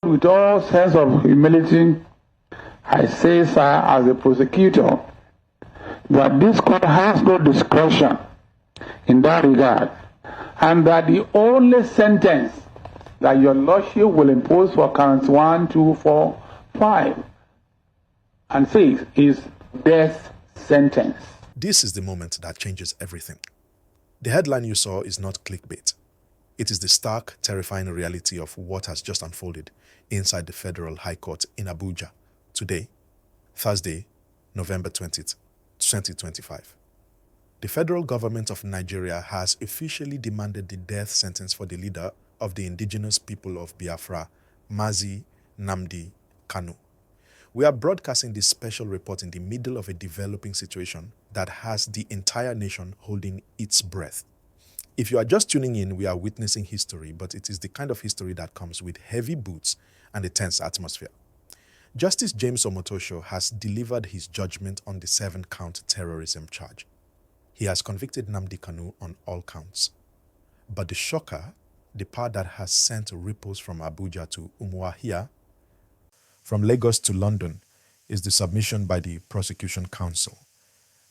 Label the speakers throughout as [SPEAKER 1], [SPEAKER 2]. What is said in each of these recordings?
[SPEAKER 1] With all sense of humility, I say, sir, as a prosecutor, that this court has no discretion in that regard, and that the only sentence that your lordship will impose for counts 1, 2, 4, 5, and 6 is death sentence.
[SPEAKER 2] This is the moment that changes everything. The headline you saw is not clickbait. It is the stark, terrifying reality of what has just unfolded inside the Federal High Court in Abuja today, Thursday, November 20th, 2025. The federal government of Nigeria has officially demanded the death sentence for the leader of the indigenous people of Biafra, Mazi Nnamdi Kanu. We are broadcasting this special report in the middle of a developing situation that has the entire nation holding its breath. If you are just tuning in, we are witnessing history, but it is the kind of history that comes with heavy boots and a tense atmosphere. Justice James Omotosho has delivered his judgment on the 7-count terrorism charge. He has convicted Nnamdi Kanu on all counts. But the shocker, the part that has sent ripples from Abuja to Umuahia, from Lagos to London, is the submission by the prosecution counsel.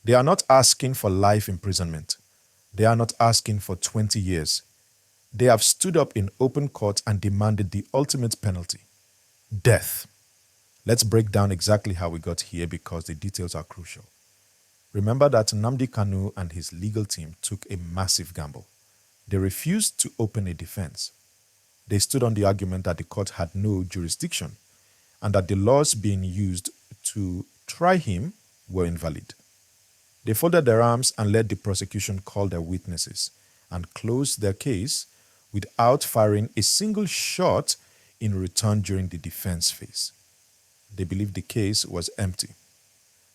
[SPEAKER 2] They are not asking for life imprisonment. They are not asking for 20 years. They have stood up in open court and demanded the ultimate penalty, death. Let's break down exactly how we got here because the details are crucial. Remember that Nnamdi Kanu and his legal team took a massive gamble. They refused to open a defense. They stood on the argument that the court had no jurisdiction and that the laws being used to try him were invalid. They folded their arms and let the prosecution call their witnesses and close their case without firing a single shot in return during the defense phase. They believed the case was empty.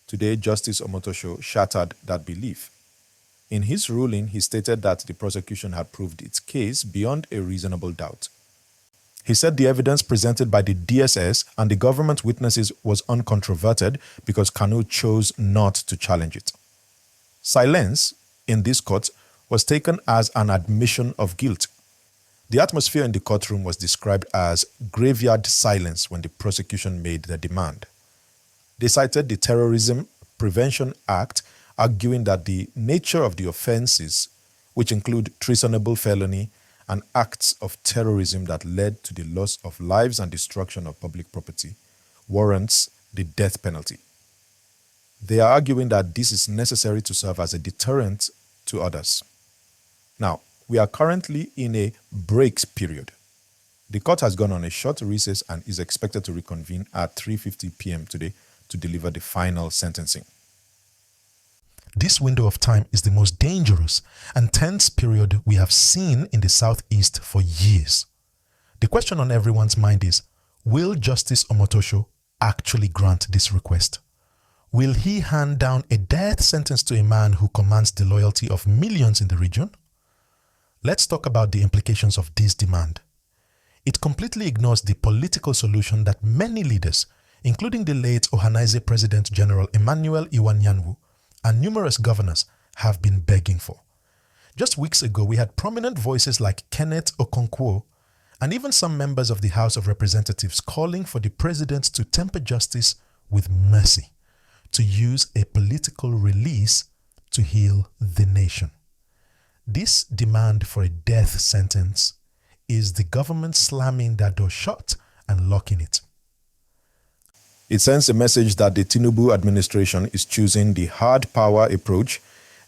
[SPEAKER 2] Today, Justice Omotosho shattered that belief. In his ruling, he stated that the prosecution had proved its case beyond a reasonable doubt. He said the evidence presented by the DSS and the government witnesses was uncontroverted because Kanu chose not to challenge it. Silence in this court was taken as an admission of guilt. The atmosphere in the courtroom was described as graveyard silence when the prosecution made their demand. They cited the Terrorism Prevention Act, arguing that the nature of the offenses, which include treasonable felony and acts of terrorism that led to the loss of lives and destruction of public property, warrants the death penalty. They are arguing that this is necessary to serve as a deterrent to others. Now, we are currently in a breaks period. The court has gone on a short recess and is expected to reconvene at 3:50 p.m. today to deliver the final sentencing. This window of time is the most dangerous and tense period we have seen in the Southeast for years. The question on everyone's mind is, will Justice Omotosho actually grant this request? Will he hand down a death sentence to a man who commands the loyalty of millions in the region? Let's talk about the implications of this demand. It completely ignores the political solution that many leaders, including the late Ohanaeze President General Emmanuel Iwanyanwu, and numerous governors have been begging for. Just weeks ago, we had prominent voices like Kenneth Okonkwo and even some members of the House of Representatives calling for the president to temper justice with mercy, to use a political release to heal the nation. This demand for a death sentence is the government slamming that door shut and locking it. It sends a message that the Tinubu administration is choosing the hard power approach.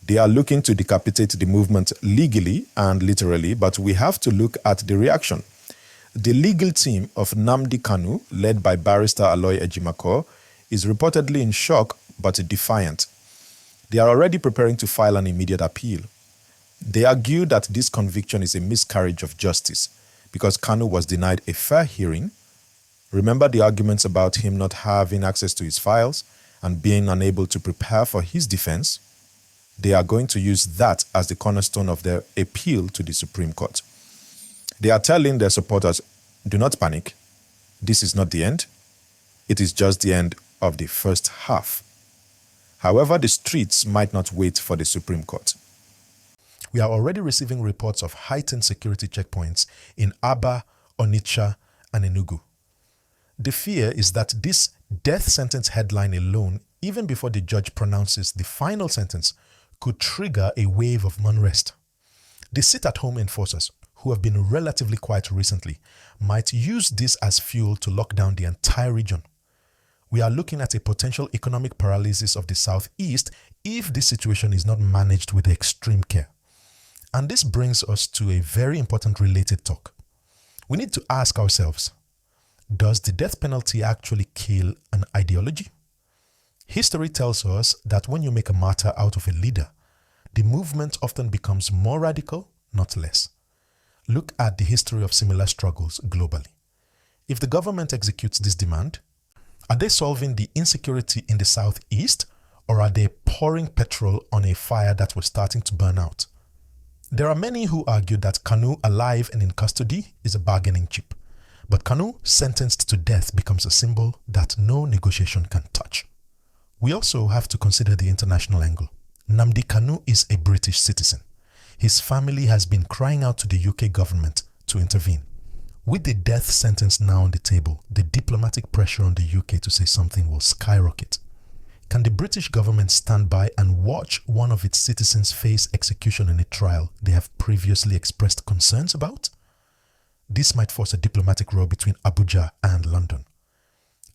[SPEAKER 2] They are looking to decapitate the movement legally and literally, but we have to look at the reaction. The legal team of Nnamdi Kanu, led by barrister Aloy Ejimakor, is reportedly in shock but defiant. They are already preparing to file an immediate appeal. They argue that this conviction is a miscarriage of justice because Kanu was denied a fair hearing. Remember the arguments about him not having access to his files and being unable to prepare for his defense? They are going to use that as the cornerstone of their appeal to the Supreme Court. They are telling their supporters, do not panic. This is not the end. It is just the end of the first half. However, the streets might not wait for the Supreme Court. We are already receiving reports of heightened security checkpoints in Aba, Onitsha, and Enugu. The fear is that this death sentence headline alone, even before the judge pronounces the final sentence, could trigger a wave of unrest. The sit-at-home enforcers, who have been relatively quiet recently, might use this as fuel to lock down the entire region. We are looking at a potential economic paralysis of the Southeast if this situation is not managed with extreme care. And this brings us to a very important related talk. We need to ask ourselves, does the death penalty actually kill an ideology? History tells us that when you make a martyr out of a leader, the movement often becomes more radical, not less. Look at the history of similar struggles globally. If the government executes this demand, are they solving the insecurity in the Southeast, or are they pouring petrol on a fire that was starting to burn out? There are many who argue that Kanu alive and in custody is a bargaining chip, but Kanu sentenced to death becomes a symbol that no negotiation can touch. We also have to consider the international angle. Nnamdi Kanu is a British citizen. His family has been crying out to the UK government to intervene. With the death sentence now on the table, the diplomatic pressure on the UK to say something will skyrocket. Can the British government stand by and watch one of its citizens face execution in a trial they have previously expressed concerns about? This might force a diplomatic row between Abuja and London.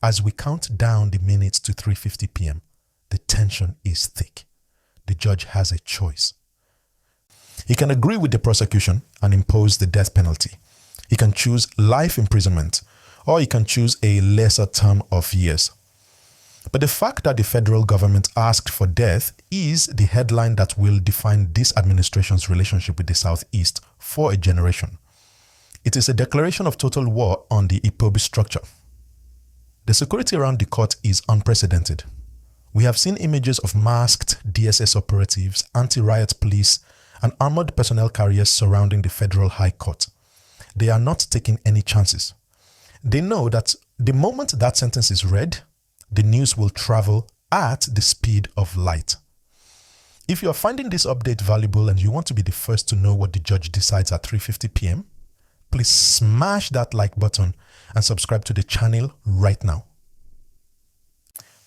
[SPEAKER 2] As we count down the minutes to 3:50 p.m., the tension is thick. The judge has a choice. He can agree with the prosecution and impose the death penalty. He can choose life imprisonment, or he can choose a lesser term of years. But the fact that the federal government asked for death is the headline that will define this administration's relationship with the Southeast for a generation. It is a declaration of total war on the IPOB structure. The security around the court is unprecedented. We have seen images of masked DSS operatives, anti-riot police, and armored personnel carriers surrounding the Federal High Court. They are not taking any chances. They know that the moment that sentence is read, the news will travel at the speed of light. If you are finding this update valuable and you want to be the first to know what the judge decides at 3:50 p.m., please smash that like button and subscribe to the channel right now.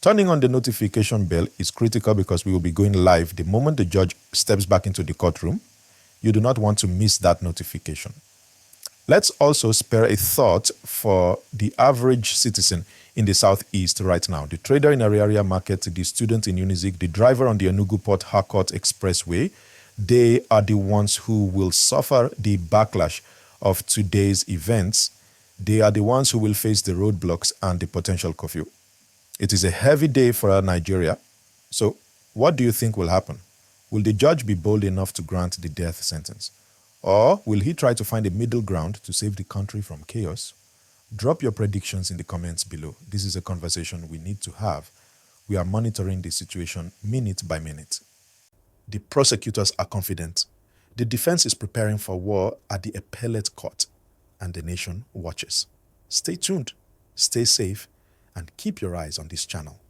[SPEAKER 2] Turning on the notification bell is critical because we will be going live the moment the judge steps back into the courtroom. You do not want to miss that notification. Let's also spare a thought for the average citizen in the Southeast right now. The trader in Ariaria Market, the student in Unizik, the driver on the Enugu Port Harcourt Expressway, they are the ones who will suffer the backlash of today's events. They are the ones who will face the roadblocks and the potential curfew. It is a heavy day for Nigeria. So what do you think will happen? Will the judge be bold enough to grant the death sentence? Or will he try to find a middle ground to save the country from chaos? Drop your predictions in the comments below. This is a conversation we need to have. We are monitoring the situation minute by minute. The prosecutors are confident. The defense is preparing for war at the appellate court, and the nation watches. Stay tuned, stay safe, and keep your eyes on this channel.